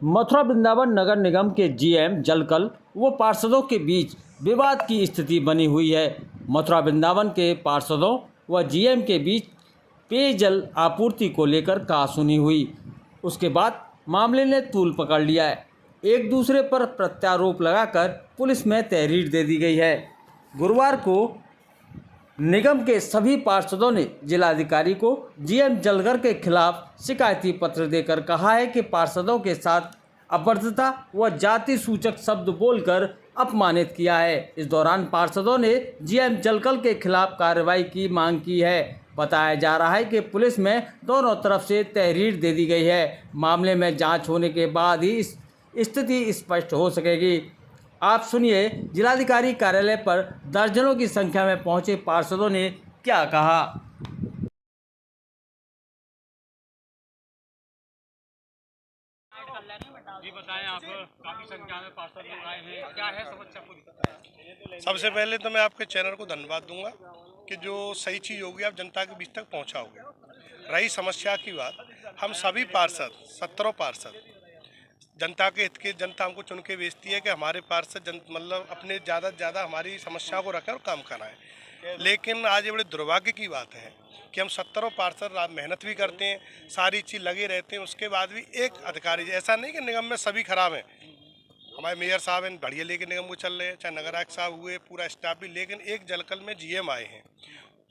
मथुरा वृंदावन नगर निगम के जीएम जलकल व पार्षदों के बीच विवाद की स्थिति बनी हुई है। मथुरा वृंदावन के पार्षदों व जीएम के बीच पेयजल आपूर्ति को लेकर कहासुनी हुई। उसके बाद मामले ने तूल पकड़ लिया है। एक दूसरे पर प्रत्यारोप लगाकर पुलिस में तहरीर दे दी गई है। गुरुवार को निगम के सभी पार्षदों ने जिलाधिकारी को जीएम जलकर के खिलाफ शिकायती पत्र देकर कहा है कि पार्षदों के साथ अभद्रता व जाति सूचक शब्द बोलकर अपमानित किया है। इस दौरान पार्षदों ने जीएम जलकर के खिलाफ कार्रवाई की मांग की है। बताया जा रहा है कि पुलिस में दोनों तरफ से तहरीर दे दी गई है। मामले में जांच होने के बाद ही स्थिति स्पष्ट हो सकेगी। आप सुनिए जिलाधिकारी कार्यालय पर दर्जनों की संख्या में पहुंचे पार्षदों ने क्या कहा। जी बताएं, आप काफी संख्या में पार्षद लोग आए हैं, क्या है समस्या पूरी? सबसे पहले तो मैं आपके चैनल को धन्यवाद दूंगा कि जो सही चीज़ होगी आप जनता के बीच तक पहुंचाओगे। रही समस्या की बात, हम सभी पार्षद 17 पार्षद जनता के हित के, जनता हमको चुन के भेजती है कि हमारे पार्षद मतलब अपने ज़्यादा से ज़्यादा हमारी समस्या को रखें और काम कराएं। लेकिन आज ये बड़े दुर्भाग्य की बात है कि हम 17 पार्षद मेहनत भी करते हैं, सारी चीज़ लगे रहते हैं, उसके बाद भी एक अधिकारी, ऐसा नहीं कि निगम में सभी खराब हैं, हमारे मेयर साहब हैं बढ़िया लेके निगम को चल रहे हैं, चाहे नगर आयुक्त साहब हुए, पूरा स्टाफ भी, लेकिन एक जलकल में जीएम आए हैं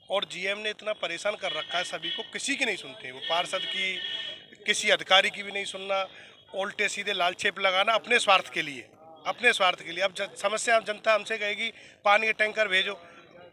और जीएम ने इतना परेशान कर रखा है सभी को, किसी की नहीं सुनते वो पार्षद की, किसी अधिकारी की भी नहीं सुनना, उल्टे सीधे लाल छेप लगाना अपने स्वार्थ के लिए, अपने स्वार्थ के लिए। अब समस्या जनता हमसे कहेगी पानी के टैंकर भेजो,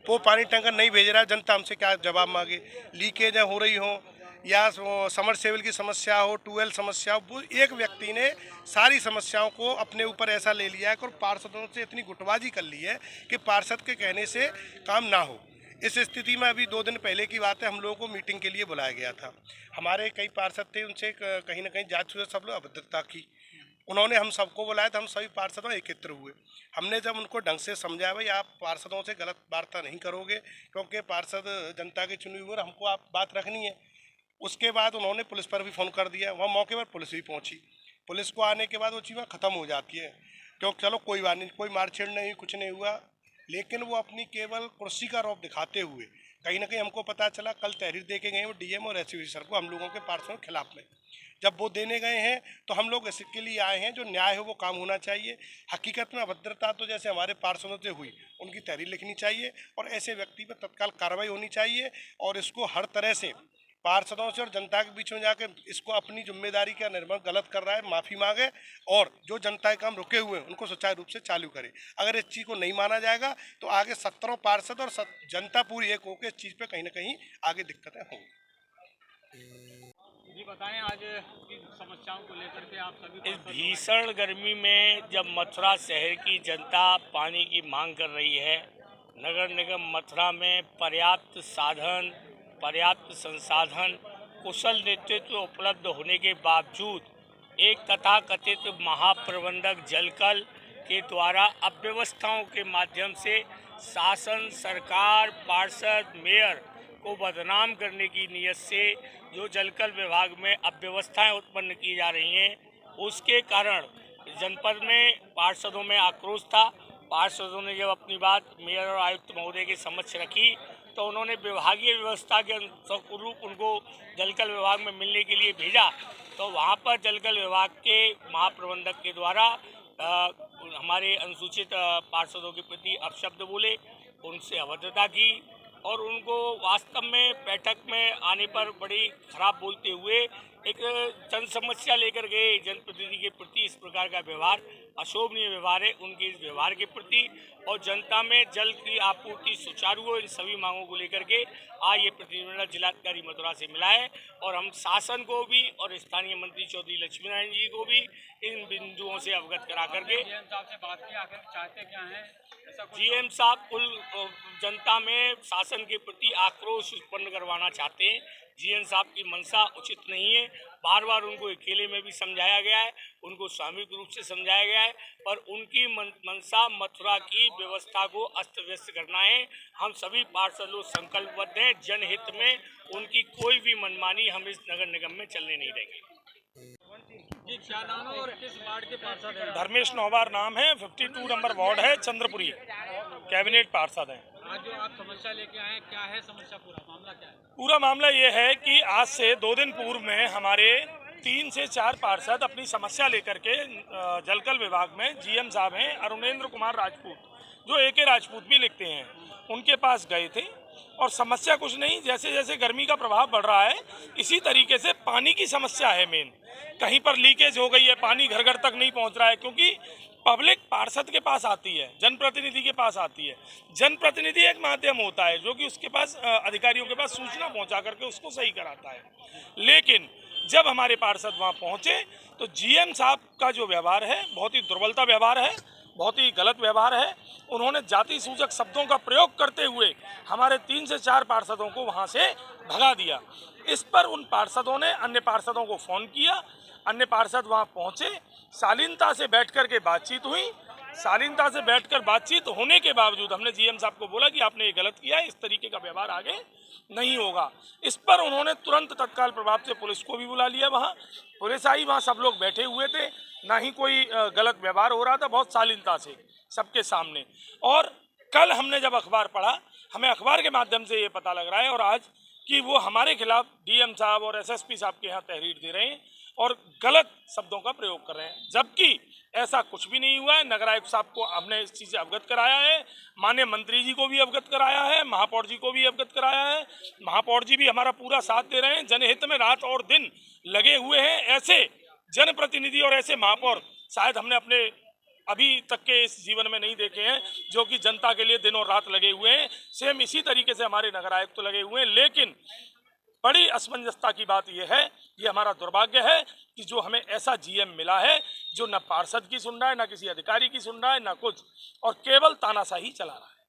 वो पानी टैंकर नहीं भेज रहा है, जनता हमसे क्या जवाब मांगे? लीकेज हो रही हो या समरसेबल की समस्या हो, ट्यूबवेल समस्या हो, वो एक व्यक्ति ने सारी समस्याओं को अपने ऊपर ऐसा ले लिया है और पार्षदों से इतनी गुटबाजी कर ली है कि पार्षद के कहने से काम ना हो। इस स्थिति में अभी 2 दिन पहले की बात है, हम लोगों को मीटिंग के लिए बुलाया गया था। हमारे कई पार्षद थे, उनसे कहीं ना कहीं जांच हुई, सब लोग अभद्रता की, उन्होंने हम सबको बुलाया था, हम सभी पार्षदों एकत्र हुए। हमने जब उनको ढंग से समझाया, भाई आप पार्षदों से गलत वार्ता नहीं करोगे क्योंकि पार्षद जनता के चुने हुए, हमको आप बात रखनी है। उसके बाद उन्होंने पुलिस पर भी फ़ोन कर दिया, वहाँ मौके पर पुलिस भी पहुँची। पुलिस को आने के बाद वो चीज़ ख़त्म हो जाती है, क्योंकि चलो कोई बात नहीं, कोई मारछेड़ नहीं, कुछ नहीं हुआ, लेकिन वो अपनी केवल कुर्सी का रौब दिखाते हुए कहीं ना कहीं हमको पता चला, कल तहरीर दे के गए वो डीएम और एसपी सर को हम लोगों के पार्षदों के खिलाफ में। जब वो देने गए हैं तो हम लोग इसके लिए आए हैं, जो न्याय है वो काम होना चाहिए। हकीकत में अभद्रता तो जैसे हमारे पार्षदों से हुई, उनकी तहरीर लिखनी चाहिए और ऐसे व्यक्ति पर तत्काल कार्रवाई होनी चाहिए और इसको हर तरह से पार्षदों से और जनता के बीच में जाकर इसको अपनी जिम्मेदारी का निर्वहन गलत कर रहा है, माफ़ी मांगे और जो जनता के काम रुके हुए हैं उनको सुचारू रूप से चालू करे। अगर इस चीज़ को नहीं माना जाएगा तो आगे 17 पार्षद और जनता पूरी एक होकर इस चीज़ पे कहीं ना कहीं आगे दिक्कतें होंगी। जी बताएं, आज की समस्याओं को लेकर के आप सभी इस भीषण गर्मी में जब मथुरा शहर की जनता पानी की मांग कर रही है, नगर निगम मथुरा में पर्याप्त साधन, पर्याप्त संसाधन, कुशल नेतृत्व उपलब्ध होने के बावजूद एक तथाकथित महाप्रबंधक जलकल के द्वारा अव्यवस्थाओं के माध्यम से शासन, सरकार, पार्षद, मेयर को बदनाम करने की नीयत से जो जलकल विभाग में अव्यवस्थाएं उत्पन्न की जा रही हैं, उसके कारण जनपद में पार्षदों में आक्रोश था। पार्षदों ने जब अपनी बात मेयर और आयुक्त महोदय के समक्ष रखी तो उन्होंने विभागीय व्यवस्था के अनुरूप उनको जलकल विभाग में मिलने के लिए भेजा, तो वहाँ पर जलकल विभाग के महाप्रबंधक के द्वारा हमारे अनुसूचित पार्षदों के प्रति अपशब्द बोले, उनसे अभद्रता की और उनको वास्तव में बैठक में आने पर बड़ी खराब बोलते हुए एक जन समस्या लेकर गए जनप्रतिनिधि के प्रति इस प्रकार का व्यवहार अशोभनीय व्यवहार है। उनके इस व्यवहार के प्रति और जनता में जल की आपूर्ति सुचारू हो, इन सभी मांगों को लेकर के आज ये प्रतिनिधिमंडल जिलाधिकारी मथुरा से मिला है और हम शासन को भी और स्थानीय मंत्री चौधरी लक्ष्मीनारायण जी को भी इन बिंदुओं से अवगत करा करके जीएम साहब कुल जनता में शासन के प्रति आक्रोश उत्पन्न करवाना चाहते हैं। जीएम साहब की मंशा उचित नहीं है, बार बार उनको अकेले में भी समझाया गया है, उनको सामूहिक रूप से समझाया गया है, पर उनकी मंशा मथुरा की व्यवस्था को अस्त व्यस्त करना है। हम सभी पार्षद लोग संकल्पबद्ध हैं, जनहित में उनकी कोई भी मनमानी हम इस नगर निगम में चलने नहीं देंगे। जी क्या नाम है और किस वार्ड के पार्षद हैं? धर्मेश नौबार नाम है, 52 नंबर वार्ड है, चंद्रपुरी कैबिनेट पार्षद हैं। आज जो आप समस्या लेके आए हैं, क्या है समस्या, पूरा मामला क्या है? पूरा मामला ये है कि आज से 2 दिन पूर्व में हमारे 3 से 4 पार्षद अपनी समस्या लेकर के जलकल विभाग में जीएम साहब हैं अरुणेंद्र कुमार राजपूत, जो AK राजपूत भी लिखते हैं, उनके पास गए थे। और समस्या कुछ नहीं, जैसे जैसे गर्मी का प्रभाव बढ़ रहा है इसी तरीके से पानी की समस्या है मेन। कहीं पर लीकेज हो गई है, पानी घर घर तक नहीं पहुंच रहा है, क्योंकि पब्लिक पार्षद के पास आती है, जनप्रतिनिधि के पास आती है। जनप्रतिनिधि एक माध्यम होता है जो कि उसके पास अधिकारियों के पास सूचना पहुंचा करके उसको सही कराता है। लेकिन जब हमारे पार्षद वहां पहुंचे तो जीएम साहब का जो व्यवहार है बहुत ही दुर्बलता व्यवहार है, बहुत ही गलत व्यवहार है। उन्होंने जाति सूचक शब्दों का प्रयोग करते हुए हमारे 3 से 4 पार्षदों को वहां से भगा दिया। इस पर उन पार्षदों ने अन्य पार्षदों को फ़ोन किया, अन्य पार्षद वहां पहुंचे, शालीनता से बैठ कर के बातचीत हुई। शालीनता से बैठकर बातचीत होने के बावजूद हमने जीएम साहब को बोला कि आपने ये गलत किया है, इस तरीके का व्यवहार आगे नहीं होगा। इस पर उन्होंने तुरंत तत्काल प्रभाव से पुलिस को भी बुला लिया। वहाँ पुलिस आई, वहाँ सब लोग बैठे हुए थे, ना ही कोई गलत व्यवहार हो रहा था, बहुत शालीनता से सबके सामने। और कल हमने जब अखबार पढ़ा, हमें अखबार के माध्यम से ये पता लग रहा है और आज कि वो हमारे खिलाफ डीएम साहब और एसएसपी साहब के यहाँ तहरीर दे रहे हैं और गलत शब्दों का प्रयोग कर रहे हैं, जबकि ऐसा कुछ भी नहीं हुआ है। नगर आयुक्त साहब को हमने इस चीज़ से अवगत कराया है, माननीय मंत्री जी को भी अवगत कराया है, महापौर जी को भी अवगत कराया है। महापौर जी भी हमारा पूरा साथ दे रहे हैं, जनहित में रात और दिन लगे हुए हैं। ऐसे जनप्रतिनिधि और ऐसे महापौर शायद हमने अपने अभी तक के इस जीवन में नहीं देखे हैं, जो कि जनता के लिए दिन और रात लगे हुए हैं। सेम इसी तरीके से हमारे नगर आयुक्त तो लगे हुए हैं। लेकिन बड़ी असमंजसता की बात यह है, ये हमारा दुर्भाग्य है कि जो हमें ऐसा जीएम मिला है जो न पार्षद की सुन रहा है, न किसी अधिकारी की सुन रहा है, न कुछ, और केवल तानाशाही चला रहा है।